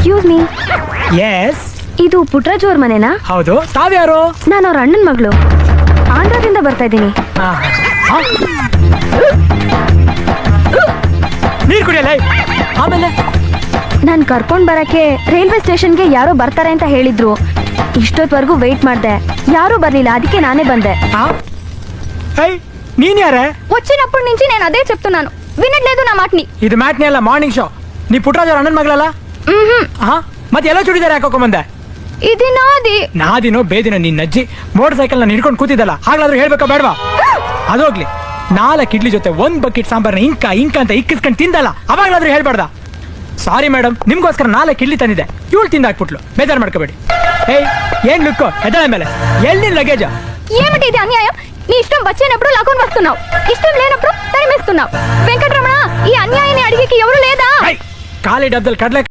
Excuse me, S, ಇದು ಪುಟ್ರಾಜ್ ಅವ್ರ ಮನೆನಾ? ಹೌದು. ತಾವ್ಯಾರು? ನಾನು ಅವ್ರ ಅಣ್ಣನ ಮಗಳು, ಆಂಧ್ರದಿಂದ ಬರ್ತಾ ಇದ್ದೀನಿ. ನೀರು ಕುಡಿಯಲ್ಲ. ಆಮೇಲೆ ನಾನು ಕರ್ಕೊಂಡ್ ಬರಕ್ಕೆ ರೈಲ್ವೆ ಸ್ಟೇಷನ್ಗೆ ಯಾರೋ ಬರ್ತಾರೆ ಅಂತ ಹೇಳಿದ್ರು. ಇಷ್ಟೊತ್ವರೆಗೂ ವೇಟ್ ಮಾಡ್ದೆ, ಯಾರೂ ಬರ್ಲಿಲ್ಲ. ಅದಕ್ಕೆ ನಾನೇ ಬಂದೆ. ನೀನ್ ಯಾರೇ? వచ్చినప్పుడు నుంచి నేను అదే చెప్తున్నాను, వినట్లేదు నా మాటని. ಇದು ಮ್ಯಾಟ್ನಿ ಅಲ್ಲ, ಮಾರ್ನಿಂಗ್ ಶೋ. ನೀ ಪುಟ್ಟರಾಜ್ ಅವ್ರ ಅಣ್ಣನ ಮಗಳಲ್ಲ? ಮತ್ತೆ ಎಲ್ಲ ಚೂಡಿದಾರ ಹಾಕೋಕೊಂಡ್ ಬಂದೆ? ఇది నాది. ನಾದಿನೋ ಬೇದಿನೋ ನಿನ್ನ ಅಜ್ಜಿ ಮೋಟರ್ ಸೈಕಲ್ ನ ಹಿಡ್ಕೊಂಡು ಕೂತಿದ್ದಲ್ಲ, ಆಗ್ಲಾದ್ರೂ ಹೇಳ್ಬೇಕಾ ಬೇಡವಾ? ಅದೋಗ್ಲಿ, 4 ಇಡ್ಲಿ ಜೊತೆ 1 ಬಕೆಟ್ ಸಾಂಬಾರ್ನ ಇಂಕ ಅಂತ ಇಕ್ಕಿಸ್ಕೊಂಡು ತಿಂದಲ್ಲ, ಅವಾಗ್ಲಾದ್ರೂ ಹೇಳ್ಬಾರ್ದ? ಸಾರಿ ಮೇಡಮ್, ನಿಮ್ಗೋಸ್ಕರ 4 ಇಡ್ಲಿ ತಂದಿದ್ದೆ, ಇವಳು ತಿಂದಾಕ್ಬಿಟ್ಲು. ಬೇಜಾರು ಮಾಡ್ಕೋಬೇಡಿ. ಏನ್ ಲುಕ್ಕು ಎದ್ದಳ ಮೇಲೆ ಎಲ್ಲಿ ಲಗೇಜ್? ఏమిటి ఇది అన్యాయం? నీ ఇష్టం వచ్చినప్పుడు లాక్కొని వస్తున్నావు, ఇష్టం లేనప్పుడు తరిమేస్తున్నావు. వెంకటరమణ, ఈ అన్యాయాన్ని అడిగేకి ఎవరు లేదా? ఖాళీ డబ్బులు కడలే